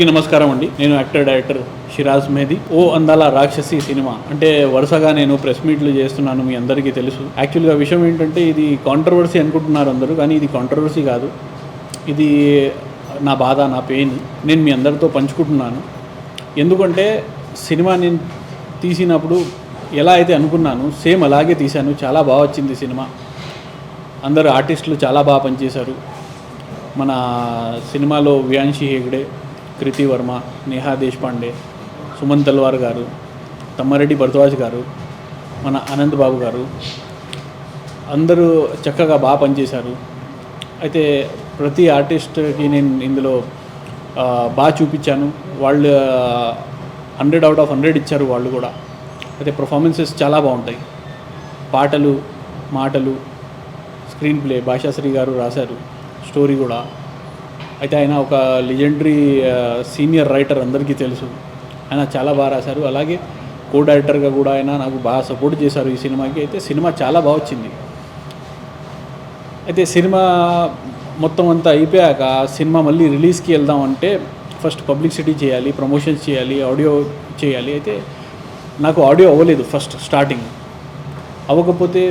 నమస్కారం అండి. నేను యాక్టర్ డైరెక్టర్ షిరాజ్ మెహదీ. ఓ అందాల రాక్షసి సినిమా అంటే వరుసగా నేను ప్రెస్ మీట్లు చేస్తున్నాను, మీ అందరికీ తెలుసు. యాక్చువల్గా విషయం ఏంటంటే ఇది కాంట్రవర్సీ అనుకుంటున్నారు అందరూ, కానీ ఇది కాంట్రవర్సీ కాదు. ఇది నా బాధ, నా పెయిన్ నేను మీ అందరితో పంచుకుంటున్నాను. ఎందుకంటే సినిమా నేను తీసినప్పుడు ఎలా అయితే అనుకున్నాను సేమ్ అలాగే తీశాను. చాలా బాగా వచ్చింది సినిమా. అందరు ఆర్టిస్టులు చాలా బాగా పనిచేశారు. మన సినిమాలో వ్యాన్షి హెగ్డే, కృతి వర్మ, నేహా దేశపాండే, సుమన్ తల్వార్ గారు, తమ్మారెడ్డి భరద్వాజ్ గారు, మన అనంత్ బాబు గారు అందరూ చక్కగా బాగా పనిచేశారు. అయితే ప్రతి ఆర్టిస్ట్కి నేను ఇందులో బాగా చూపించాను. వాళ్ళు 100/100 ఇచ్చారు వాళ్ళు కూడా. అయితే పర్ఫార్మెన్సెస్ చాలా బాగుంటాయి. పాటలు, మాటలు, స్క్రీన్ ప్లే భాషాశ్రీ గారు రాశారు, స్టోరీ కూడా. అయితే ఆయన ఒక లెజెండరీ సీనియర్ రైటర్, అందరికీ తెలుసు. ఆయన చాలా బాగా రాశారు. అలాగే కో డైరెక్టర్గా కూడా ఆయన నాకు బాగా సపోర్ట్ చేశారు ఈ సినిమాకి. అయితే సినిమా చాలా బాగా వచ్చింది. అయితే సినిమా మొత్తం అంతా అయిపోయాక సినిమా మళ్ళీ రిలీజ్కి వెళ్దామంటే ఫస్ట్ పబ్లిసిటీ చేయాలి, ప్రమోషన్స్ చేయాలి, ఆడియో చేయాలి. అయితే నాకు ఆడియో అవ్వలేదు ఫస్ట్ స్టార్టింగ్. అవ్వకపోతే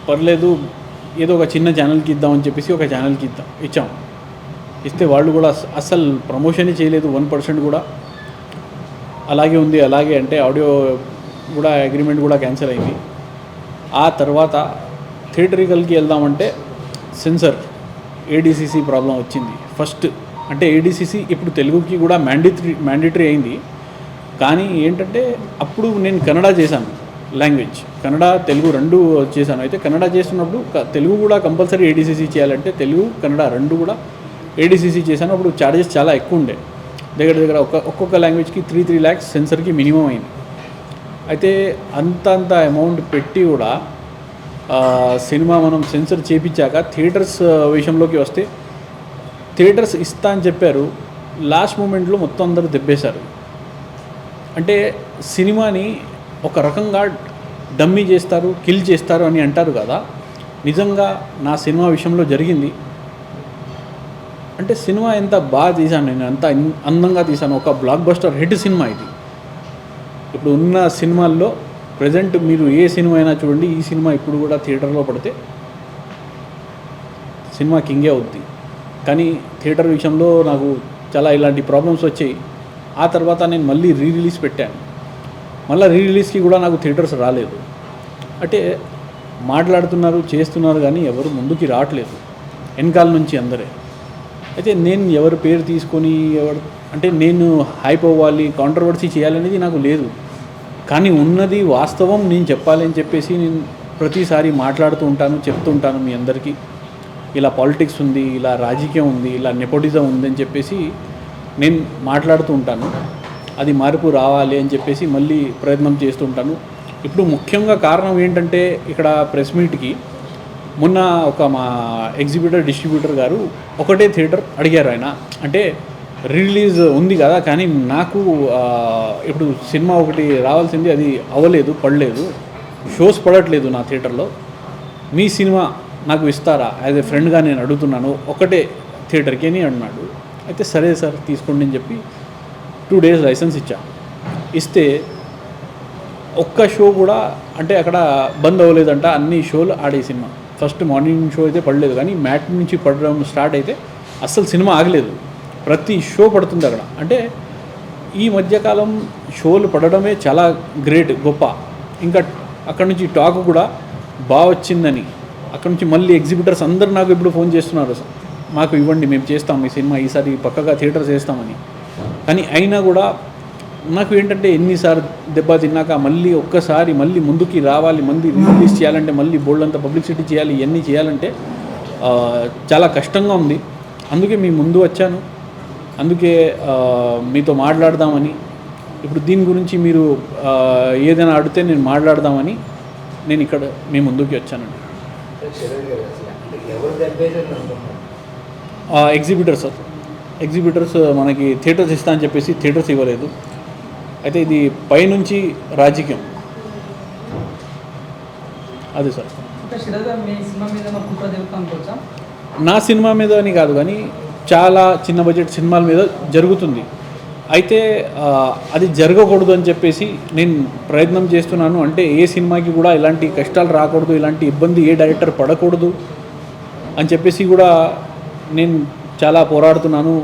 పర్లేదు, ఏదో ఒక చిన్న ఛానల్కి ఇద్దామని చెప్పేసి ఒక ఛానల్కి ఇచ్చాం. ఇస్తే వాళ్ళు కూడా అస్సలు ప్రమోషన్ చేయలేదు, 1% కూడా. అలాగే ఉంది. అలాగే అంటే ఆడియో కూడా అగ్రిమెంట్ కూడా క్యాన్సిల్ అయింది. ఆ తర్వాత థియేటరికల్కి వెళ్దామంటే సెన్సర్ ఏడీసీసీ ప్రాబ్లం వచ్చింది ఫస్ట్. అంటే ఏడీసీసీ ఇప్పుడు తెలుగుకి కూడా మ్యాండేటరీ అయింది. కానీ ఏంటంటే అప్పుడు నేను కన్నడ చేశాను, లాంగ్వేజ్ కన్నడ తెలుగు 2 చేశాను. అయితే కన్నడ చేస్తున్నప్పుడు తెలుగు కూడా కంపల్సరీ ఏడీసీసీ చేయాలంటే తెలుగు కన్నడ 2 కూడా ఏడీసీసీ చేశాను. అప్పుడు ఛార్జెస్ చాలా ఎక్కువ ఉండే. దగ్గర ఒక్కొక్క లాంగ్వేజ్కి 3 lakhs సెన్సర్కి మినిమం అయింది. అయితే అంత అమౌంట్ పెట్టి కూడా సినిమా మనం సెన్సర్ చేయించాక థియేటర్స్ విషయంలోకి వస్తే థియేటర్స్ ఇస్తా అని చెప్పారు. లాస్ట్ మూమెంట్లో మొత్తం అందరూ దెబ్బేశారు. అంటే సినిమాని ఒక రకంగా డమ్మీ చేస్తారు, కిల్ చేస్తారు అని అంటారు కదా. నిజంగా నా సినిమా విషయంలో జరిగింది. అంటే సినిమా ఎంత బాగా తీశాను, నేను ఎంత అందంగా తీశాను. ఒక బ్లాక్ బస్టర్ హిట్ సినిమా ఇది. ఇప్పుడు ఉన్న సినిమాల్లో ప్రజెంట్ మీరు ఏ సినిమా అయినా చూడండి, ఈ సినిమా ఇప్పుడు కూడా థియేటర్లో పడితే సినిమా కింగే అవుద్ది. కానీ థియేటర్ విషయంలో నాకు చాలా ఇలాంటి ప్రాబ్లమ్స్ వచ్చాయి. ఆ తర్వాత నేను మళ్ళీ రిలీజ్ పెట్టాను. మళ్ళీ రిలీజ్కి కూడా నాకు థియేటర్స్ రాలేదు. అంటే మాట్లాడుతున్నారు, చేస్తున్నారు, కానీ ఎవరు ముందుకి రావట్లేదు, వెనకాల నుంచి అందరే. అయితే నేను ఎవరి పేరు తీసుకొని అంటే నేను హైప్ అవ్వాలి, కాంట్రవర్సీ చేయాలనేది నాకు లేదు. కానీ ఉన్నది వాస్తవం నేను చెప్పాలి అని చెప్పేసి నేను ప్రతిసారి మాట్లాడుతూ ఉంటాను, చెప్తూ ఉంటాను మీ అందరికీ. ఇలా పాలిటిక్స్ ఉంది, ఇలా రాజకీయం ఉంది, ఇలా నెపోటిజం ఉందని చెప్పేసి నేను మాట్లాడుతూ ఉంటాను. అది మార్పు రావాలి అని చెప్పేసి మళ్ళీ ప్రయత్నం చేస్తూ ఉంటాను. ఇప్పుడు ముఖ్యంగా కారణం ఏంటంటే ఇక్కడ ప్రెస్ మీట్కి మొన్న మా డిస్ట్రిబ్యూటర్ గారు ఒకటే థియేటర్ అడిగారు. ఆయన అంటే రిలీజ్ ఉంది కదా, కానీ నాకు ఇప్పుడు సినిమా ఒకటి రావాల్సింది, అది అవ్వలేదు, పడలేదు, షోస్ పడట్లేదు నా థియేటర్లో. మీ సినిమా నాకు ఇస్తారా, యాజ్ ఎ ఫ్రెండ్గా నేను అడుగుతున్నాను, ఒకటే థియేటర్కి అని అన్నాడు. అయితే సరే సార్ తీసుకోండి అని చెప్పి 2 days లైసెన్స్ ఇస్తే ఒక్క షో కూడా అంటే అక్కడ బంద్ అవ్వలేదంట. అన్ని షోలు ఆడే సినిమా. ఫస్ట్ మార్నింగ్ షో అయితే పడలేదు, కానీ మ్యాట్ నుంచి పడడం స్టార్ట్ అయితే అస్సలు సినిమా ఆగలేదు. ప్రతి షో పడుతుంది అక్కడ. అంటే ఈ మధ్యకాలం షోలు పడడమే చాలా గ్రేట్, గొప్ప. ఇంకా అక్కడ నుంచి టాక్ కూడా బాగా వచ్చిందని, అక్కడ నుంచి మళ్ళీ ఎగ్జిబిటర్స్ అందరు నాకు ఇప్పుడు ఫోన్ చేస్తున్నారు, మాకు ఇవ్వండి, మేము చేస్తాం మీ సినిమా, ఈసారి పక్కగా థియేటర్స్ వేస్తామని. కానీ అయినా కూడా నాకు ఏంటంటే ఎన్నిసార్లు దెబ్బ తిన్నాక మళ్ళీ ఒక్కసారి మళ్ళీ ముందుకి రావాలి, మళ్ళీ రిలీజ్ చేయాలంటే మళ్ళీ బోల్డ్ అంతా పబ్లిసిటీ చేయాలి, ఇవన్నీ చేయాలంటే చాలా కష్టంగా ఉంది. అందుకే మీ ముందు వచ్చాను. అందుకే మీతో మాట్లాడదామని, ఇప్పుడు దీని గురించి మీరు ఏదైనా అడిగితే నేను మాట్లాడదామని నేను ఇక్కడ మీ ముందుకి వచ్చానండి. ఎగ్జిబిటర్స్ మనకి థియేటర్స్ ఇస్తా అని చెప్పేసి థియేటర్స్ ఇవ్వలేదు. అయితే ఇది పైనుంచి రాజకీయం అది సార్. నా సినిమా మీద అని కాదు, కానీ చాలా చిన్న బడ్జెట్ సినిమాల మీద జరుగుతుంది. అయితే అది జరగకూడదు అని చెప్పేసి నేను ప్రయత్నం చేస్తున్నాను. అంటే ఏ సినిమాకి కూడా ఇలాంటి కష్టాలు రాకూడదు, ఇలాంటి ఇబ్బంది ఏ డైరెక్టర్ పడకూడదు అని చెప్పేసి కూడా నేను చాలా పోరాడుతున్నాను.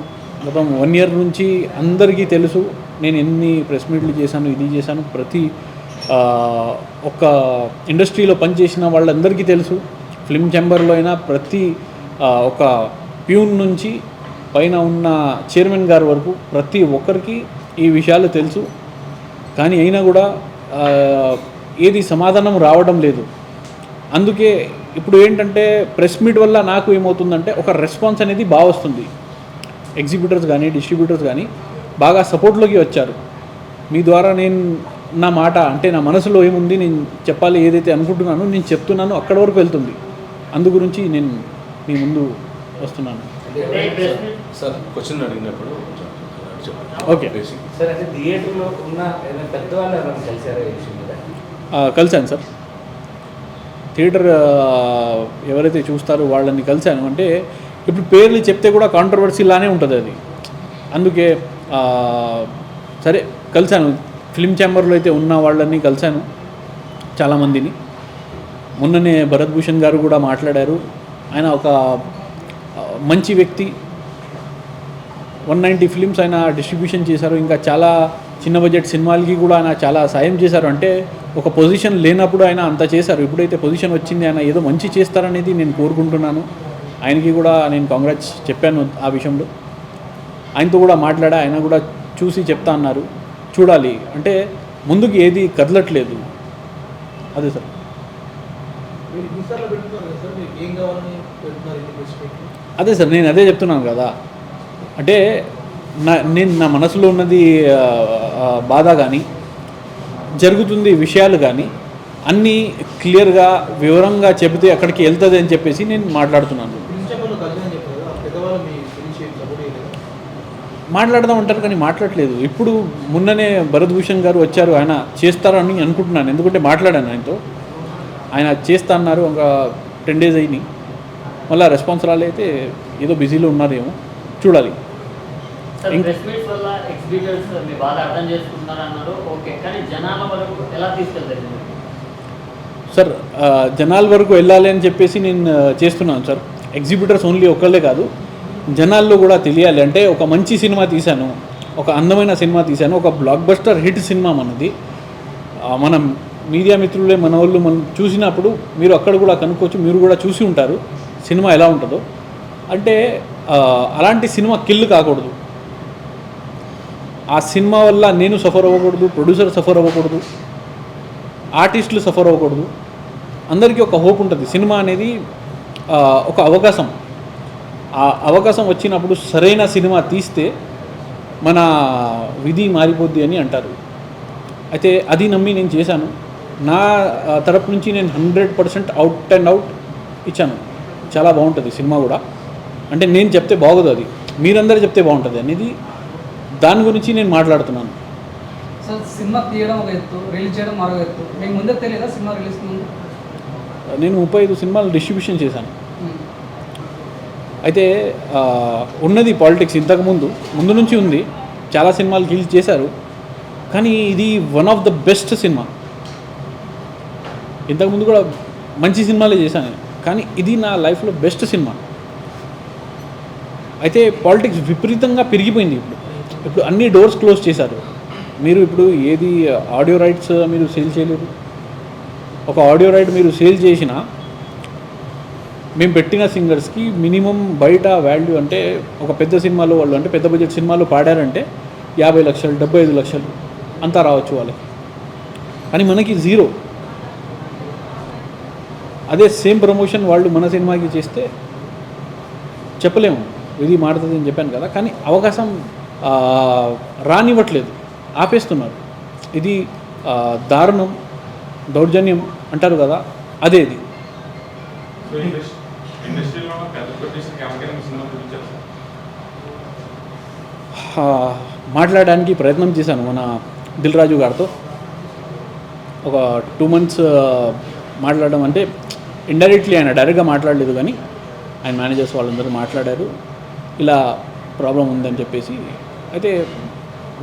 మొత్తం 1 year నుంచి అందరికీ తెలుసు నేను ఎన్ని ప్రెస్ మీట్లు చేశాను, ఇది చేశాను. ప్రతి ఒక ఇండస్ట్రీలో పనిచేసిన వాళ్ళందరికీ తెలుసు. ఫిల్మ్ ఛాంబర్లో అయినా ప్రతి ఒక ప్యూన్ నుంచి పైన ఉన్న చైర్మన్ గారి వరకు ప్రతి ఒక్కరికి ఈ విషయాలు తెలుసు. కానీ అయినా కూడా ఏది సమాధానం రావడం లేదు. అందుకే ఇప్పుడు ఏంటంటే ప్రెస్ మీట్ వల్ల నాకు ఏమవుతుందంటే ఒక రెస్పాన్స్ అనేది బాగా వస్తుంది. ఎగ్జిబిటర్స్ కానీ డిస్ట్రిబ్యూటర్స్ కానీ బాగా సపోర్ట్లోకి వచ్చారు. మీ ద్వారా నేను నా మాట అంటే నా మనసులో ఏముంది నేను చెప్పాలి, ఏదైతే అనుకుంటున్నానో నేను చెప్తున్నానో అక్కడ వరకు వెళ్తుంది. అందు గురించి నేను మీ ముందు వస్తున్నాను. సార్ క్వశ్చన్ అడిగినప్పుడు ఓకే సార్, అంటే థియేటర్లో ఉన్న పెద్దవాళ్ళు ఎవరైనా కలిసారా? కలిశాను సార్. థియేటర్ ఎవరైతే చూస్తారో వాళ్ళని కలిశాను. అంటే ఇప్పుడు పేర్లు చెప్తే కూడా కాంట్రవర్సీలానే ఉంటుంది అది. అందుకే సరే కలిశాను. ఫిల్మ్ ఛాంబర్లో అయితే ఉన్న వాళ్ళని కలిశాను చాలామందిని. మొన్ననే భరత్ భూషణ్ గారు కూడా మాట్లాడారు. ఆయన ఒక మంచి వ్యక్తి. 190 ఫిలిమ్స్ ఆయన డిస్ట్రిబ్యూషన్ చేశారు. ఇంకా చాలా చిన్న బడ్జెట్ సినిమాలకి కూడా ఆయన చాలా సాయం చేశారు. అంటే ఒక పొజిషన్ లేనప్పుడు ఆయన అంత చేశారు. ఎప్పుడైతే పొజిషన్ వచ్చింది ఆయన ఏదో మంచి చేస్తారనేది నేను కోరుకుంటున్నాను. ఆయనకి కూడా నేను కాంగ్రాట్స్ చెప్పాను ఆ విషయంలో. ఆయనతో కూడా మాట్లాడా. ఆయన కూడా చూసి చెప్తా అన్నారు. చూడాలి అంటే ముందుకు ఏది కదలట్లేదు. అదే సార్. అదే సార్ నేను అదే చెప్తున్నాను కదా. అంటే నేను నా మనసులో ఉన్నది బాధ కానీ జరుగుతుంది విషయాలు కానీ అన్నీ క్లియర్గా వివరంగా చెబితే అక్కడికి వెళ్తుంది అని చెప్పేసి నేను మాట్లాడుతున్నాను. మాట్లాడదాం అంటారు కానీ మాట్లాడలేదు. ఇప్పుడు మొన్ననే భరత్ భూషణ్ గారు వచ్చారు. ఆయన చేస్తారని అనుకుంటున్నాను. ఎందుకంటే మాట్లాడాను ఆయనతో. ఆయన చేస్తా అన్నారు. ఒక 10 days అయింది. మళ్ళీ రెస్పాన్స్ రాలైతే ఏదో బిజీలో ఉన్నారేమో చూడాలి. సార్ జనాల వరకు వెళ్ళాలి అని చెప్పేసి నేను చేస్తున్నాను సార్. ఎగ్జిబిటర్స్ ఓన్లీ ఒక్కళ్ళే కాదు, జనాల్లో కూడా తెలియాలి. అంటే ఒక మంచి సినిమా తీశాను, ఒక అందమైన సినిమా తీశాను, ఒక బ్లాక్ బస్టర్ హిట్ సినిమా మనది. మనం మీడియా మిత్రులే మన వాళ్ళు మనం చూసినప్పుడు మీరు అక్కడ కూడా కనుక్కోవచ్చు. మీరు కూడా చూసి ఉంటారు సినిమా ఎలా ఉంటుందో. అంటే అలాంటి సినిమా కిల్ కాకూడదు. ఆ సినిమా వల్ల నేను సఫర్ అవ్వకూడదు, ప్రొడ్యూసర్ సఫర్ అవ్వకూడదు, ఆర్టిస్టులు సఫర్ అవ్వకూడదు. అందరికీ ఒక హోప్ ఉంటుంది. సినిమా అనేది ఒక అవకాశం. ఆ అవకాశం వచ్చినప్పుడు సరైన సినిమా తీస్తే మన విధి మారిపోద్ది అని అంటారు. అయితే అది నమ్మి నేను చేశాను. నా తరపు నుంచి నేను 100% అవుట్ అండ్ అవుట్ ఇచ్చాను. చాలా బాగుంటుంది సినిమా కూడా. అంటే నేను చెప్తే బాగోదు, అది మీరందరూ చెప్తే బాగుంటుంది అనేది దాని గురించి నేను మాట్లాడుతున్నాను. సార్ సినిమా తీయడం ఒక ఎత్తు, రిలీజ్ చేయడం మరో ఎత్తు. మీకు ముందే తెలియదా సినిమా రిలీజ్ ముందు? నేను 35 సినిమాలు డిస్ట్రిబ్యూషన్ చేశాను. అయితే ఉన్నది పాలిటిక్స్ ముందు నుంచి ఉంది. చాలా సినిమాలు రిలీజ్ చేశారు. కానీ ఇది one of the best cinema. ఇంతకుముందు కూడా మంచి సినిమాలే చేశాను, కానీ ఇది నా లైఫ్లో బెస్ట్ సినిమా. అయితే పాలిటిక్స్ విపరీతంగా పెరిగిపోయింది. ఇప్పుడు అన్ని డోర్స్ క్లోజ్ చేశారు. మీరు ఇప్పుడు ఏది ఆడియో రైట్స్ మీరు సేల్ చేయలేరు. ఒక ఆడియో రైట్ మీరు సేల్ చేసినా మేము పెట్టిన సింగర్స్కి మినిమం బయట వాల్యూ అంటే ఒక పెద్ద సినిమాలో వాళ్ళు అంటే పెద్ద బడ్జెట్ సినిమాలో పాడారంటే 50 లక్షలు 75 లక్షలు అంతా రావచ్చు వాళ్ళకి. కానీ మనకి జీరో. అదే సేమ్ ప్రమోషన్ వాళ్ళు మన సినిమాకి చేస్తే చెప్పలేము, ఇది మారుతుంది అని చెప్పాను కదా. కానీ అవకాశం రానివ్వట్లేదు, ఆపేస్తున్నారు. ఇది దారుణం, దౌర్జన్యం అంటారు కదా, అదే ఇది. మాట్లాడడానికి ప్రయత్నం చేశాను మన దిల్ రాజు గారితో. ఒక 2 months మాట్లాడడం అంటే ఇండైరెక్ట్లీ, ఆయన డైరెక్ట్గా మాట్లాడలేదు కానీ ఆయన మేనేజర్స్ వాళ్ళందరూ మాట్లాడారు ఇలా ప్రాబ్లం ఉందని చెప్పేసి. అయితే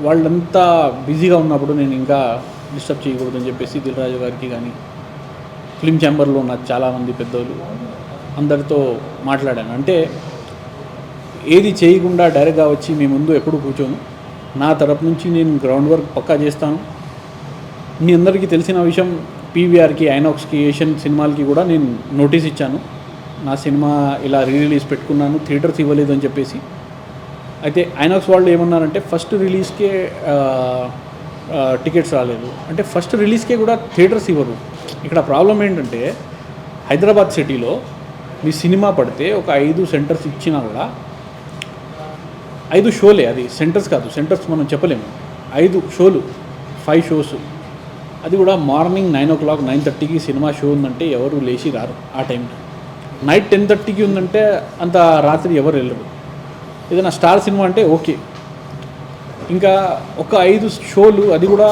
వాళ్ళంతా బిజీగా ఉన్నప్పుడు నేను ఇంకా డిస్టర్బ్ చేయకూడదని చెప్పేసి దిల్ రాజు గారికి కానీ ఫిలిం ఛాంబర్లో ఉన్న చాలామంది పెద్దోళ్ళు అందరితో మాట్లాడాను. అంటే ఏది చేయకుండా డైరెక్ట్గా వచ్చి మీ ముందు ఎప్పుడు కూర్చోను. నా తరపు నుంచి నేను గ్రౌండ్ వర్క్ పక్కా చేస్తాను. మీ అందరికీ తెలిసిన విషయం, పీవీఆర్కి, ఐనాక్స్కి, ఏషియన్ సినిమాలకి కూడా నేను నోటీస్ ఇచ్చాను. నా సినిమా ఇలా రిలీజ్ పెట్టుకున్నాను, థియేటర్స్ ఇవ్వలేదు అని చెప్పేసి. అయితే ఐనాక్స్ వాళ్ళు ఏమన్నారంటే ఫస్ట్ రిలీజ్కే టికెట్స్ రాలేదు అంటే ఫస్ట్ రిలీజ్కే కూడా థియేటర్స్ ఇవ్వరు. ఇక్కడ ప్రాబ్లం ఏంటంటే హైదరాబాద్ సిటీలో మీ సినిమా పడితే ఒక 5 సెంటర్స్ ఇచ్చినా కూడా 5 షోలే, అది సెంటర్స్ కాదు, సెంటర్స్ మనం చెప్పలేము. 5 షోలు, 5 షోస్, అది కూడా మార్నింగ్ 9 o'clock 9:30కి సినిమా షో ఉందంటే ఎవరు లేచి రారు. ఆ టైంలో నైట్ 10:30కి ఉందంటే అంత రాత్రి ఎవరు వెళ్ళరు. ఏదైనా స్టార్ సినిమా అంటే ఓకే. ఇంకా ఒక 5 షోలు, అది కూడా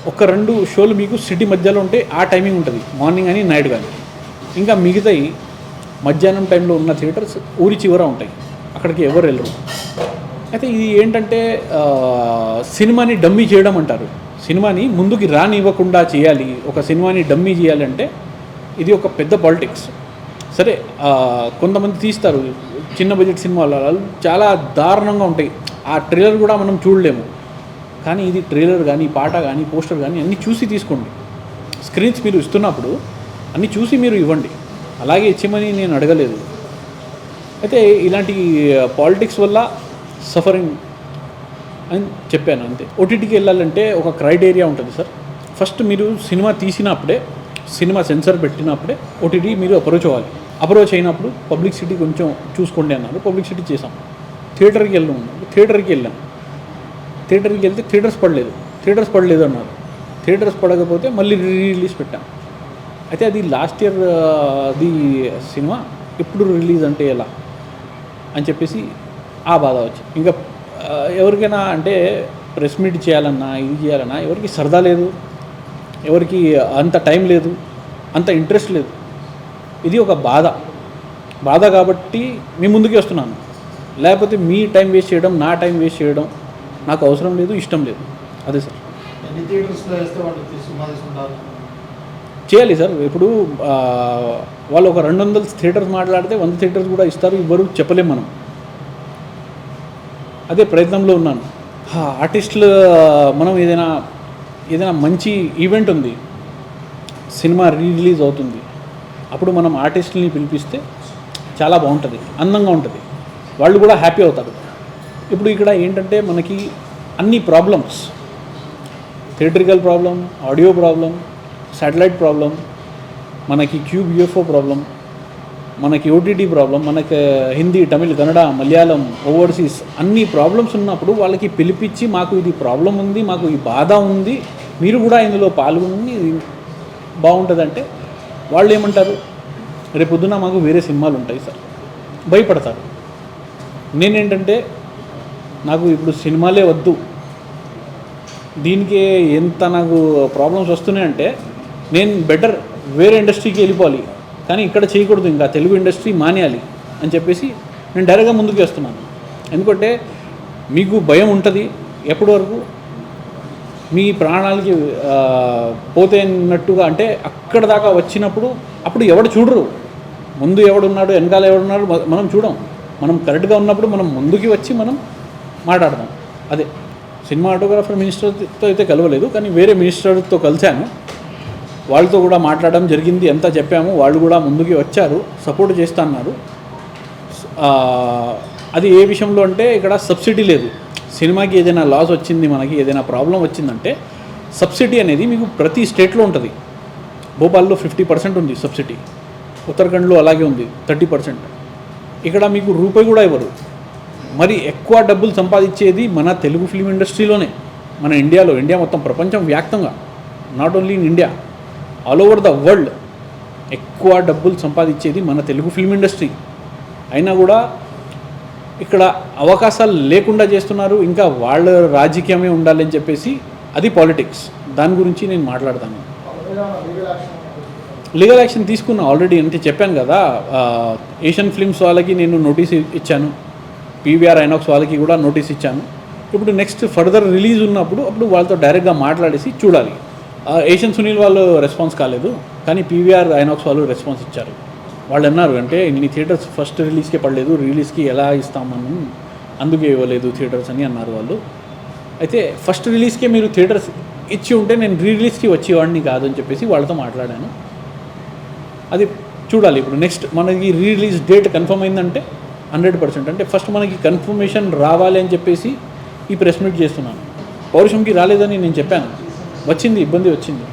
ఒక 2 షోలు మీకు సిటీ మధ్యలో ఉంటే ఆ టైమింగ్ ఉంటుంది, మార్నింగ్ అని నైట్ కానీ. ఇంకా మిగతాయి మధ్యాహ్నం టైంలో ఉన్న థియేటర్స్ ఊరి చివర ఉంటాయి, అక్కడికి ఎవరు వెళ్ళరు. అయితే ఇది ఏంటంటే సినిమాని డమ్మీ చేయడం అంటారు. సినిమాని ముందుకి రానివ్వకుండా చేయాలి, ఒక సినిమాని డమ్మీ చేయాలంటే ఇది ఒక పెద్ద పాలిటిక్స్. సరే, కొంతమంది తీస్తారు చిన్న బడ్జెట్ సినిమాలు, చాలా దారుణంగా ఉంటాయి, ఆ ట్రైలర్ కూడా మనం చూడలేము. కానీ ఇది ట్రైలర్ కానీ, పాట కానీ, పోస్టర్ కానీ అన్నీ చూసి తీసుకోండి. స్క్రీన్స్ మీరు ఇస్తున్నప్పుడు అన్నీ చూసి మీరు ఇవ్వండి, అలాగే ఇచ్చేమని నేను అడగలేదు. అయితే ఇలాంటి పాలిటిక్స్ వల్ల సఫరింగ్ అని చెప్పాను అంతే. ఓటీటీకి వెళ్ళాలంటే ఒక క్రైటీరియా ఉంటుంది సార్. ఫస్ట్ మీరు సినిమా తీసినప్పుడే, సినిమా సెన్సార్ పెట్టినప్పుడే ఓటీటీ మీరు అప్రోచ్ అవ్వాలి. అప్రోచ్ అయినప్పుడు పబ్లిసిటీ కొంచెం చూసుకోండి అన్నారు, పబ్లిసిటీ చేసాం. థియేటర్కి వెళ్ళాం, థియేటర్కి వెళ్తే థియేటర్స్ పడలేదు అన్నారు. థియేటర్స్ పడకపోతే మళ్ళీ రిలీజ్ పెట్టాం. అయితే అది లాస్ట్ ఇయర్ అది సినిమా ఎప్పుడు రిలీజ్ అంటే ఎలా అని చెప్పేసి ఆ బాధ వచ్చి, ఇంకా ఎవరికైనా అంటే ప్రెస్ మీట్ చేయాలన్నా, ఇది చేయాలన్నా ఎవరికి సరదా లేదు, ఎవరికి అంత టైం లేదు, అంత ఇంట్రెస్ట్ లేదు. ఇది ఒక బాధ కాబట్టి మీ ముందుకే వస్తున్నాను. లేకపోతే మీ టైం వేస్ట్ చేయడం, నా టైం వేస్ట్ చేయడం నాకు అవసరం లేదు, ఇష్టం లేదు. అదే సార్. ఎన్ని థియేటర్స్లో వేస్తే వాళ్ళు సినిమా తీసుకుంటారు? చేయాలి సార్. ఇప్పుడు వాళ్ళు ఒక 200 థియేటర్స్ మాట్లాడితే 100 థియేటర్స్ కూడా ఇస్తారు, ఇవ్వరు చెప్పలేం మనం. అదే ప్రయత్నంలో ఉన్నాను. ఆర్టిస్టులు మనం ఏదైనా మంచి ఈవెంట్ ఉంది, సినిమా రిలీజ్ అవుతుంది, అప్పుడు మనం ఆర్టిస్టులని పిలిపిస్తే చాలా బాగుంటుంది, అందంగా ఉంటుంది, వాళ్ళు కూడా హ్యాపీ అవుతారు. ఇప్పుడు ఇక్కడ ఏంటంటే మనకి అన్ని problems, theatrical problem, audio problem, satellite problem, మనకి క్యూబ్ యూఎఫ్ఓ ప్రాబ్లం, మనకి ఓటీటీ ప్రాబ్లం, మనకి హిందీ, తమిళ్, కన్నడ, మలయాళం, ఓవర్సీస్ అన్ని ప్రాబ్లమ్స్ ఉన్నప్పుడు వాళ్ళకి పిలిపించి మాకు ఇది ప్రాబ్లం ఉంది, మాకు ఈ బాధ ఉంది, మీరు కూడా ఇందులో పాల్గొని ఇది బాగుంటుందంటే వాళ్ళు ఏమంటారు, రేపొద్దున మాకు వేరే సినిమాలు ఉంటాయి సార్, భయపడతారు. నేనేంటంటే నాకు ఇప్పుడు సినిమాలే వద్దు, దీనికి ఎంత నాకు ప్రాబ్లమ్స్ వస్తున్నాయంటే నేను బెటర్ వేరే ఇండస్ట్రీకి వెళ్ళిపోవాలి, కానీ ఇక్కడ చేయకూడదు, ఇంకా తెలుగు ఇండస్ట్రీ మానేయాలి అని చెప్పేసి నేను డైరెక్ట్గా ముందుకు వస్తున్నాను. ఎందుకంటే మీకు భయం ఉంటుంది, ఎప్పటి వరకు మీ ప్రాణాలకి పోతే అన్నట్టుగా, అంటే అక్కడ దాకా వచ్చినప్పుడు అప్పుడు ఎవడు చూడరు, ముందు ఎవడున్నాడు వెనకాల ఎవడున్నాడు మనం చూడం. మనం కరెక్ట్గా ఉన్నప్పుడు మనం ముందుకి వచ్చి మనం మాట్లాడదాం. అదే సినిమాటోగ్రాఫర్ మినిస్టర్తో అయితే కలవలేదు, కానీ వేరే మినిస్టర్తో కలిశాను, వాళ్ళతో కూడా మాట్లాడడం జరిగింది, ఎంత చెప్పాము, వాళ్ళు కూడా ముందుకి వచ్చారు, సపోర్ట్ చేస్తా అన్నారు. అది ఏ విషయంలో అంటే ఇక్కడ సబ్సిడీ లేదు. సినిమాకి ఏదైనా లాస్ వచ్చింది, మనకి ఏదైనా ప్రాబ్లం వచ్చిందంటే సబ్సిడీ అనేది మీకు ప్రతి స్టేట్లో ఉంటుంది. భోపాల్లో 50% ఉంది సబ్సిడీ, ఉత్తరాఖండ్లో అలాగే ఉంది 30%. ఇక్కడ మీకు రూపాయి కూడా ఇవ్వరు. మరి ఎక్కువ డబ్బులు సంపాదించేది మన తెలుగు ఫిలిం ఇండస్ట్రీలోనే, మన ఇండియాలో, ఇండియా మొత్తం ప్రపంచం వ్యాప్తంగా, not only in India, all over the world ఎక్కువ డబ్బులు సంపాదించేది మన తెలుగు ఫిల్మ్ ఇండస్ట్రీ. అయినా కూడా ఇక్కడ అవకాశాలు లేకుండా చేస్తున్నారు. ఇంకా వాళ్ళ రాజకీయమే ఉండాలని చెప్పేసి అది పాలిటిక్స్. దాని గురించి నేను మాట్లాడతాను. లీగల్ యాక్షన్ తీసుకున్నా ఆల్రెడీ, అంటే చెప్పాను కదా, ఏషియన్ ఫిల్మ్స్ వాళ్ళకి నేను నోటీస్ ఇచ్చాను, పీవీఆర్ ఐనాక్స్ వాళ్ళకి కూడా నోటీస్ ఇచ్చాను. ఇప్పుడు నెక్స్ట్ ఫర్దర్ రిలీజ్ ఉన్నప్పుడు అప్పుడు వాళ్ళతో డైరెక్ట్గా మాట్లాడేసి చూడాలి. ఏషియన్ సునీల్ వాళ్ళు రెస్పాన్స్ కాలేదు, కానీ పీవీఆర్ ఐనాక్స్ వాళ్ళు రెస్పాన్స్ ఇచ్చారు. వాళ్ళు అన్నారు అంటే ఇన్ని థియేటర్స్ ఫస్ట్ రిలీజ్కే పడలేదు, రిలీజ్కి ఎలా ఇస్తామని అందుకే ఇవ్వలేదు థియేటర్స్ అని అన్నారు వాళ్ళు. అయితే ఫస్ట్ రిలీజ్కే మీరు థియేటర్స్ ఇచ్చి ఉంటే నేను రిలీజ్కి వచ్చేవాడిని కాదని చెప్పేసి వాళ్ళతో మాట్లాడాను. అది చూడాలి. ఇప్పుడు నెక్స్ట్ మనకి రిలీజ్ డేట్ కన్ఫర్మ్ అయిందంటే 100%, అంటే ఫస్ట్ మనకి కన్ఫర్మేషన్ రావాలి అని చెప్పేసి ఈ ప్రెస్ మీట్ చేస్తున్నాను. పౌరుషంకి రాలేదని నేను చెప్పాను, వచ్చింది, ఇబ్బంది వచ్చింది.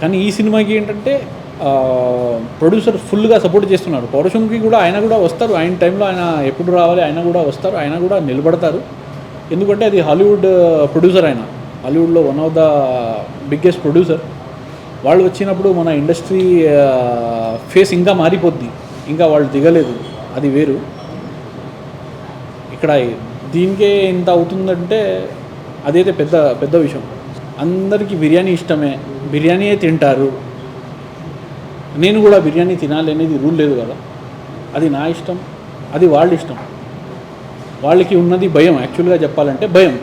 కానీ ఈ సినిమాకి ఏంటంటే ప్రొడ్యూసర్ ఫుల్గా సపోర్ట్ చేస్తున్నారు. పౌరుషంకి కూడా ఆయన కూడా వస్తారు, ఆయన టైంలో ఆయన ఎప్పుడు రావాలి ఆయన కూడా వస్తారు, ఆయన కూడా నిలబడతారు. ఎందుకంటే అది హాలీవుడ్ ప్రొడ్యూసర్, ఆయన హాలీవుడ్లో one of the biggest producer. వాళ్ళు వచ్చినప్పుడు మన ఇండస్ట్రీ ఫేస్ ఇంకా మారిపోద్ది. ఇంకా వాళ్ళు దిగలేదు, అది వేరు. ఇక్కడ దీనికే ఇంత అవుతుందంటే అదైతే పెద్ద పెద్ద విషయం. అందరికీ బిర్యానీ ఇష్టమే, బిర్యానీయే తింటారు. నేను కూడా బిర్యానీ తినాలి అనేది రూల్ లేదు కదా. అది నా ఇష్టం, అది వాళ్ళ ఇష్టం. వాళ్ళకి ఉన్నది భయం, యాక్చువల్గా చెప్పాలంటే భయం.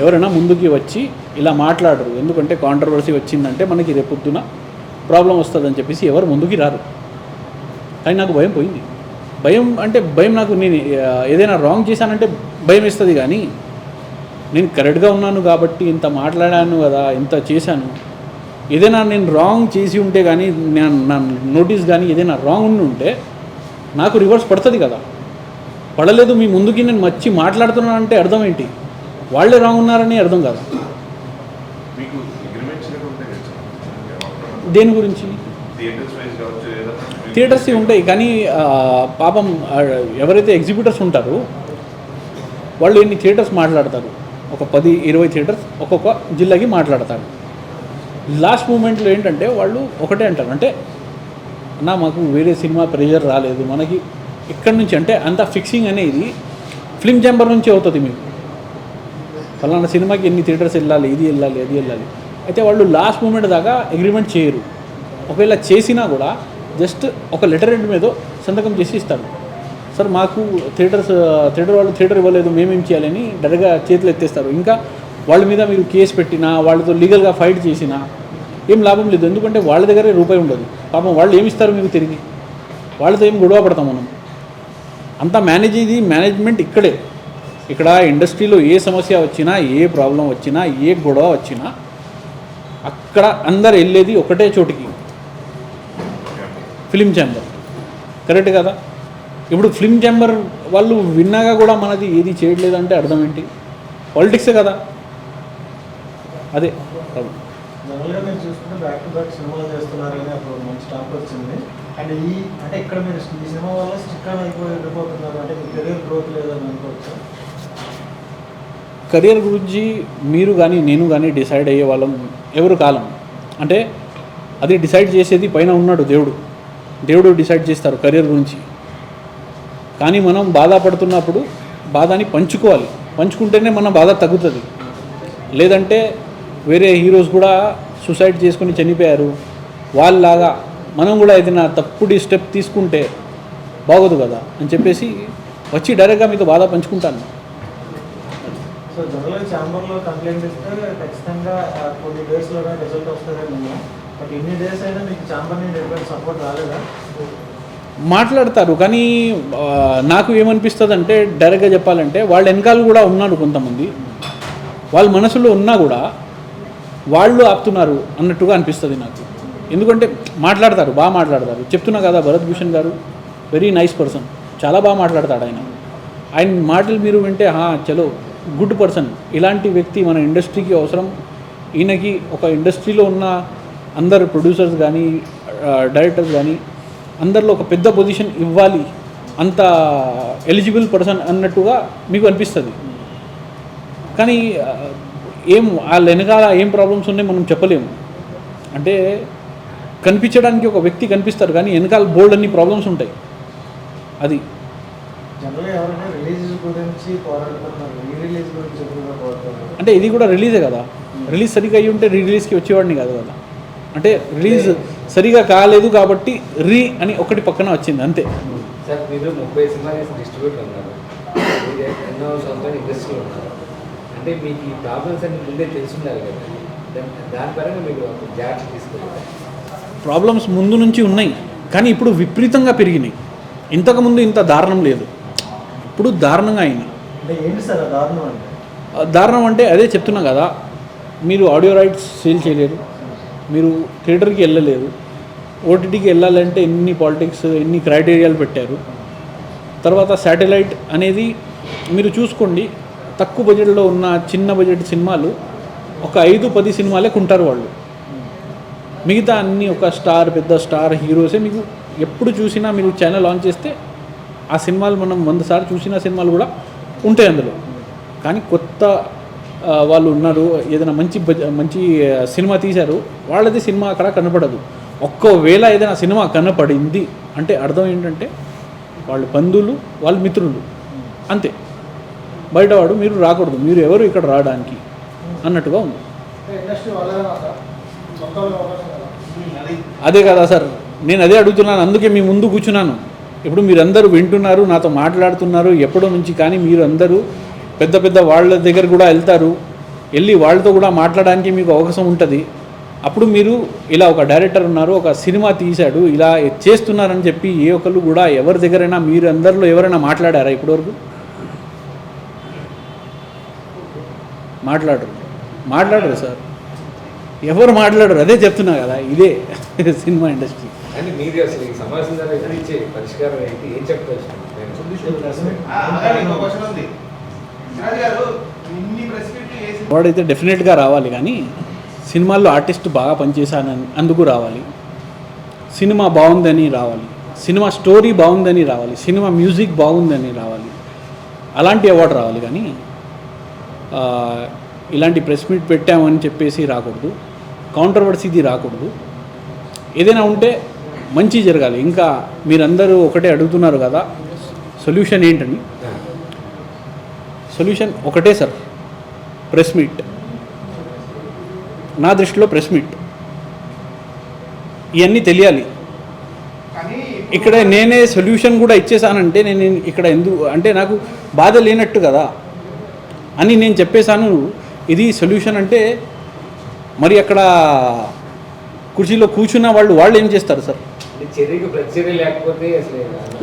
ఎవరైనా ముందుకి వచ్చి ఇలా మాట్లాడరు, ఎందుకంటే కాంట్రవర్సీ వచ్చిందంటే మనకి రేపొద్దున ప్రాబ్లం వస్తుందని చెప్పేసి ఎవరు ముందుకి రారు. కానీ నాకు భయం పోయింది. భయం అంటే భయం, నాకు నేను ఏదైనా రాంగ్ చేశానంటే భయం వేస్తుంది. కానీ నేను కరెక్ట్గా ఉన్నాను కాబట్టి ఇంత మాట్లాడాను కదా, ఇంత చేశాను. ఏదైనా నేను రాంగ్ చేసి ఉంటే కానీ, నా నోటీస్ కానీ ఏదైనా రాంగ్ ఉండి ఉంటే నాకు రివర్స్ పడుతుంది కదా. పడలేదు, మీ ముందుకి నేను వచ్చి మాట్లాడుతున్నానంటే అర్థం ఏంటి? వాళ్ళే రాంగ్ ఉన్నారని అర్థం కాదు. దేని గురించి? థియేటర్స్ ఉంటాయి, కానీ పాపం ఎవరైతే ఎగ్జిబిటర్స్ ఉంటారో వాళ్ళు ఎన్ని థియేటర్స్ మాట్లాడతారు, ఒక 10-20 థియేటర్స్ ఒక్కొక్క జిల్లాకి మాట్లాడతారు. లాస్ట్ మూమెంట్లో ఏంటంటే వాళ్ళు ఒకటే అంటారు, అంటే అన్న మాకు వేరే సినిమా ప్రెజర్ రాలేదు, మనకి ఇక్కడి నుంచి అంటే అంత ఫిక్సింగ్ అనేది ఫిల్మ్ ఛాంబర్ నుంచి అవుతుంది. మీకు ఫలానా సినిమాకి ఎన్ని థియేటర్స్ వెళ్ళాలి, ఇది వెళ్ళాలి, అది వెళ్ళాలి. అయితే వాళ్ళు లాస్ట్ మూమెంట్ దాకా అగ్రిమెంట్ చేయరు. ఒకవేళ చేసినా కూడా జస్ట్ ఒక లెటర్ హెడ్ మీద సంతకం చేసి ఇస్తారు. సార్ మాకు థియేటర్ వాళ్ళు థియేటర్ ఇవ్వలేదు, మేమేం చేయాలని డైరెక్ట్గా చేతులు ఎత్తేస్తారు. ఇంకా వాళ్ళ మీద మీరు కేసు పెట్టినా, వాళ్ళతో లీగల్గా ఫైట్ చేసినా ఏం లాభం లేదు. ఎందుకంటే వాళ్ళ దగ్గరే రూపాయి ఉండదు. పాపం వాళ్ళు ఏమిస్తారు మీకు తిరిగి? వాళ్ళతో ఏం గొడవ పడతాం మనం? అంతా మేనేజ్మెంట్ ఇక్కడే. ఇక్కడ ఇండస్ట్రీలో ఏ సమస్య వచ్చినా, ఏ ప్రాబ్లం వచ్చినా, ఏ గొడవ వచ్చినా అక్కడ అందరు వెళ్ళేది ఒకటే చోటికి, ఫిలిం ఛాంబర్. కరెక్ట్ కదా? ఇప్పుడు ఫిలిం ఛాంబర్ వాళ్ళు విన్నాగా కూడా మనది ఏది చేయట్లేదంటే అర్థం ఏంటి? పాలిటిక్సే కదా. అదే ప్రాబ్లం. జనరల్గా మీరు చూసుకుంటే బ్యాక్ టు బ్యాక్ సినిమాలు చేస్తున్నారని అప్పుడు మంచి టాప్ వచ్చింది. అండ్ అంటే ఇక్కడ మీరు ఈ సినిమా వల్ల స్టిక్ ఆన్ వెళ్ళిపోతున్నారు, అంటే మీ కెరీర్ గ్రోత్ లేదని అనుకోవచ్చు. కెరియర్ గురించి మీరు కానీ నేను కానీ డిసైడ్ అయ్యే వాళ్ళం ఎవరు కాలం. అంటే అది డిసైడ్ చేసేది పైన ఉన్నాడు దేవుడు డిసైడ్ చేస్తారు కెరియర్ గురించి. కానీ మనం బాధపడుతున్నప్పుడు బాధని పంచుకుంటేనే మన బాధ తగ్గుతుంది. లేదంటే వేరే హీరోస్ కూడా సూసైడ్ చేసుకొని చనిపోయారు, వాళ్ళలాగా మనం కూడా ఏదైనా తప్పుడు స్టెప్ తీసుకుంటే బాగోదు కదా అని చెప్పేసి వచ్చి డైరెక్ట్గా మీతో బాధ పంచుకుంటాను. సో జనరల్గా ఛాంబర్లో కంప్లైంట్ ఇస్తే ఖచ్చితంగా కొన్ని డేస్లోనే రిజల్ట్ వస్తుందని, బట్ ఎన్ని డేస్ అయినా మీకు ఛాంబర్ నుంచి ఎటువంటి సపోర్ట్ రాలేదా? మాట్లాడతారు, కానీ నాకు ఏమనిపిస్తుంది అంటే డైరెక్ట్గా చెప్పాలంటే వాళ్ళ వెనకాల కూడా ఉన్నారు కొంతమంది. వాళ్ళ మనసులో ఉన్నా కూడా వాళ్ళు ఆపుతున్నారు అన్నట్టుగా అనిపిస్తుంది నాకు. ఎందుకంటే బాగా మాట్లాడతారు. చెప్తున్నా కదా, భరత్ భూషణ్ గారు వెరీ నైస్ పర్సన్, చాలా బాగా మాట్లాడతాడు. ఆయన మాటలు మీరు వింటే చలో గుడ్ పర్సన్, ఇలాంటి వ్యక్తి మన ఇండస్ట్రీకి అవసరం. ఈయనకి ఒక ఇండస్ట్రీలో ఉన్న అందరు ప్రొడ్యూసర్స్ కానీ డైరెక్టర్స్ కానీ అందరిలో ఒక పెద్ద పొజిషన్ ఇవ్వాలి, అంత ఎలిజిబుల్ పర్సన్ అన్నట్టుగా మీకు అనిపిస్తుంది. కానీ వాళ్ళ వెనకాల ఏం ప్రాబ్లమ్స్ ఉన్నాయి మనం చెప్పలేము. అంటే కనిపించడానికి ఒక వ్యక్తి కనిపిస్తారు, కానీ వెనకాల బోల్డ్ అన్ని ప్రాబ్లమ్స్ ఉంటాయి. అది జనరల్గా ఎవరైనా రిలీజ్ గురించి పోరాడుతున్నారు, రిలీజ్ గురించి అంటే ఇది కూడా రిలీజే కదా. రిలీజ్ సరిగా అయ్యి ఉంటే రిలీజ్కి వచ్చేవాడిని కాదు కదా. అంటే రిలీజ్ సరిగా కాలేదు కాబట్టి అని ఒకటి పక్కన వచ్చింది అంతే. సార్ మీరు 30 సినిమాలు డిస్ట్రిబ్యూటర్ ఉన్నారు, మీరు ఎన్నో సంవత్సరాలు ఇండస్ట్రీలో ఉన్నారు, అంటే మీకు ఈ ప్రాబ్లమ్స్ అన్ని ముందే తెలుసుండాలి కదా, దాని పరంగా మీరు జాగ్రత్త తీసుకోవాలి. ప్రాబ్లమ్స్ ముందు నుంచి ఉన్నాయి, కానీ ఇప్పుడు విపరీతంగా పెరిగినాయి. ఇంతకుముందు ఇంత దారుణం లేదు, ఇప్పుడు దారుణంగా అయింది. అంటే ఏంటి సార్ ఆ దారుణం అంటే? దారుణం అంటే అదే చెప్తున్నా కదా, మీరు ఆడియో రైట్స్ సేల్ చేయలేరు, మీరు థియేటర్కి వెళ్ళలేరు, ఓటీటీకి వెళ్ళాలంటే ఎన్ని పాలిటిక్స్ ఎన్ని క్రైటీరియాలు పెట్టారు. తర్వాత శాటిలైట్ అనేది మీరు చూసుకోండి, తక్కువ బడ్జెట్లో ఉన్న చిన్న బడ్జెట్ సినిమాలు ఒక 5-10 సినిమాలే కొంటారు వాళ్ళు. మిగతా అన్నీ ఒక స్టార్ పెద్ద స్టార్ హీరోసే. మీకు ఎప్పుడు చూసినా మీరు ఛానల్ ఆన్ చేస్తే ఆ సినిమాలు మనం 100 సార్లు చూసిన సినిమాలు కూడా ఉంటాయి అందులో. కానీ కొత్త వాళ్ళు ఉన్నారు, ఏదైనా మంచి సినిమా తీశారు, వాళ్ళది సినిమా అక్కడ కనపడదు. ఒక్కవేళ ఏదైనా సినిమా కనపడింది అంటే అర్థం ఏంటంటే వాళ్ళు బంధువులు, వాళ్ళ మిత్రులు, అంతే. బయటవాడు మీరు రాకూడదు, మీరు ఎవరు ఇక్కడ రావడానికి అన్నట్టుగా ఉంది. అదే కదా సార్, నేను అదే అడుగుతున్నాను, అందుకే మీ ముందు కూర్చున్నాను. ఇప్పుడు మీరందరూ వింటున్నారు, నాతో మాట్లాడుతున్నారు ఎప్పుడో నుంచి. కానీ మీరు అందరూ పెద్ద పెద్ద వాళ్ళ దగ్గర కూడా వెళ్తారు, వెళ్ళి వాళ్ళతో కూడా మాట్లాడడానికి మీకు అవకాశం ఉంటుంది. అప్పుడు మీరు ఇలా ఒక డైరెక్టర్ ఉన్నారు, ఒక సినిమా తీశాడు, ఇలా చేస్తున్నారని చెప్పి ఏ ఒక్కళ్ళు కూడా ఎవరి దగ్గరైనా మీరు అందరిలో ఎవరైనా మాట్లాడారా ఇప్పటివరకు? మాట్లాడరు సార్, ఎవరు మాట్లాడరు. అదే చెప్తున్నా కదా, ఇదే సినిమా ఇండస్ట్రీ. అంటే మీరు అసలు ఈ సమావేశం ద్వారా ఇచ్చే పరిష్కారం ఏంటి, ఏం చెప్తారు? వాడైతే డెఫినెట్గా రావాలి, కానీ సినిమాల్లో ఆర్టిస్ట్ బాగా పనిచేశానని అందుకు రావాలి, సినిమా బాగుందని రావాలి, సినిమా స్టోరీ బాగుందని రావాలి, సినిమా మ్యూజిక్ బాగుందని రావాలి, అలాంటి అవార్డు రావాలి. కానీ ఇలాంటి ప్రెస్ మీట్ పెట్టామని చెప్పేసి రాకూడదు, కాంట్రవర్సీది రాకూడదు. ఏదైనా ఉంటే మంచి జరగాలి. ఇంకా మీరందరూ ఒకటే అడుగుతున్నారు కదా సొల్యూషన్ ఏంటని. సొల్యూషన్ ఒకటే సార్, ప్రెస్ మీట్. నా దృష్టిలో ప్రెస్ మీట్ ఇవన్నీ తెలియాలి. ఇక్కడ నేనే సొల్యూషన్ కూడా ఇచ్చేసానంటే నేను ఇక్కడ ఎందుకు అంటే నాకు బాధ లేనట్టు కదా అని నేను చెప్పేశాను. ఇది సొల్యూషన్ అంటే మరి అక్కడ కుర్చీలో కూర్చున్న వాళ్ళు ఏం చేస్తారు సార్? చర్యకు ప్రతిచర్య లేకపోతే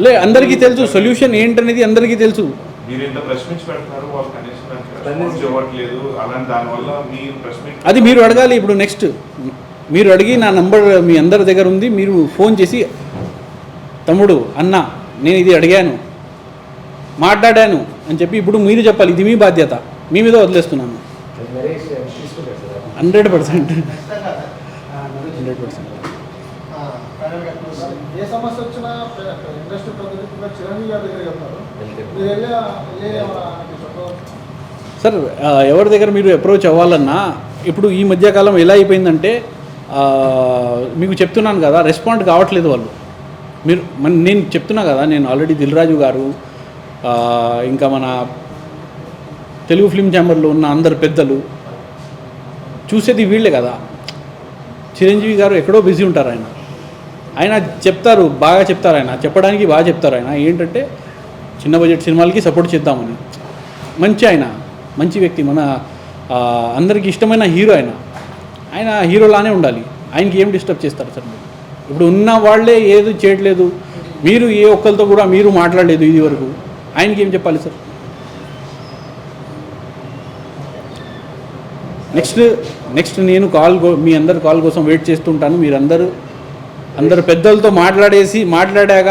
లే, అందరికీ తెలుసు సొల్యూషన్ ఏంటనేది, అందరికీ తెలుసు. అది మీరు అడగాలి. ఇప్పుడు నెక్స్ట్ మీరు అడిగి, నా నంబర్ మీ అందరి దగ్గర ఉంది, మీరు ఫోన్ చేసి తమ్ముడు అన్న నేను ఇది అడిగాను, మాట్లాడాను అని చెప్పి ఇప్పుడు మీరు చెప్పాలి. ఇది మీ బాధ్యత, మీ మీద వదిలేస్తున్నాను. 100%. ఏ సమస్య వచ్చినా ఇండస్ట్రీ ప్రతినిధులుగా చిరంజీవి గారి దగ్గర చెప్తారు. సార్ ఎవరి దగ్గర మీరు అప్రోచ్ అవ్వాలన్నా ఇప్పుడు ఈ మధ్యకాలం ఎలా అయిపోయిందంటే మీకు చెప్తున్నాను కదా, రెస్పాండ్ కావట్లేదు వాళ్ళు. నేను చెప్తున్నా కదా, నేను ఆల్రెడీ దిల్ రాజు గారు, ఇంకా మన తెలుగు ఫిల్మ్ ఛాంబర్లో ఉన్న అందరు పెద్దలు చూసేది వీళ్ళే కదా. చిరంజీవి గారు ఎక్కడో బిజీ ఉంటారు, ఆయన చెప్తారు, బాగా చెప్తారు, ఆయన చెప్పడానికి బాగా చెప్తారు. ఆయన ఏంటంటే చిన్న బడ్జెట్ సినిమాలకి సపోర్ట్ చేద్దామని. ఆయన మంచి వ్యక్తి, మన అందరికీ ఇష్టమైన హీరో. ఆయన హీరోలానే ఉండాలి. ఆయనకి ఏం డిస్టర్బ్ చేస్తారు సార్? ఇప్పుడు ఉన్న వాళ్ళే ఏది చేయట్లేదు, మీరు ఏ ఒక్కరితో కూడా మీరు మాట్లాడలేదు ఇది వరకు, ఆయనకి ఏం చెప్పాలి సార్? నెక్స్ట్ నేను మీ అందరు కాల్ కోసం వెయిట్ చేస్తుంటాను. అందరు పెద్దలతో మాట్లాడాక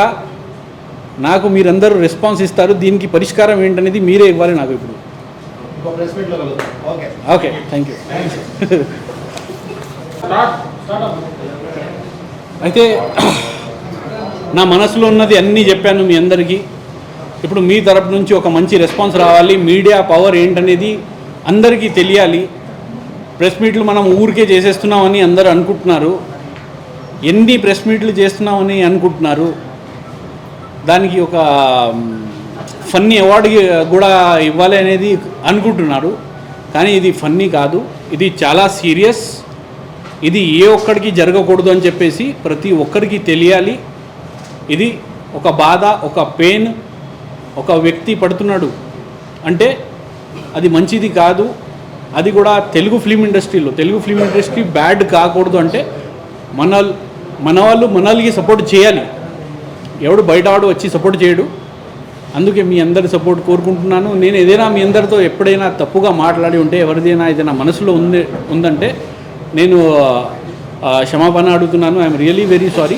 నాకు మీరందరూ రెస్పాన్స్ ఇస్తారు. దీనికి పరిష్కారం ఏంటనేది మీరే ఇవ్వాలి నాకు ఇప్పుడు. Okay, thank you. అయితే నా మనసులో ఉన్నది అన్నీ చెప్పాను మీ అందరికీ. ఇప్పుడు మీ తరపు నుంచి ఒక మంచి రెస్పాన్స్ రావాలి. మీడియా పవర్ ఏంటనేది అందరికీ తెలియాలి. ప్రెస్ మీట్లు మనం ఊరికే చేసేస్తున్నామని అందరూ అనుకుంటున్నారు. ఎన్ని ప్రెస్ మీట్లు చేస్తున్నామని అనుకుంటున్నారు. దానికి ఒక ఫన్నీ అవార్డు కూడా ఇవ్వాలి అనేది అనుకుంటున్నారు. కానీ ఇది ఫన్నీ కాదు, ఇది చాలా సీరియస్. ఇది ఏ ఒక్కడికి జరగకూడదు అని చెప్పేసి ప్రతి ఒక్కరికి తెలియాలి. ఇది ఒక బాధ, ఒక పెయిన్, ఒక వ్యక్తి పడుతున్నాడు, అంటే అది మంచిది కాదు. అది కూడా తెలుగు ఫిలిం ఇండస్ట్రీ బ్యాడ్ కాకూడదు అంటే మన వాళ్ళు మనల్ని సపోర్ట్ చేయాలి. ఎవడు బయట వాడు వచ్చి సపోర్ట్ చేయడు. అందుకే మీ అందరి సపోర్ట్ కోరుకుంటున్నాను. నేను ఏదైనా మీ అందరితో ఎప్పుడైనా తప్పుగా మాట్లాడి ఉంటే, ఎవరిదైనా ఏదైనా మనసులో ఉందంటే నేను క్షమాపణ అడుగుతున్నాను. I'm really very sorry.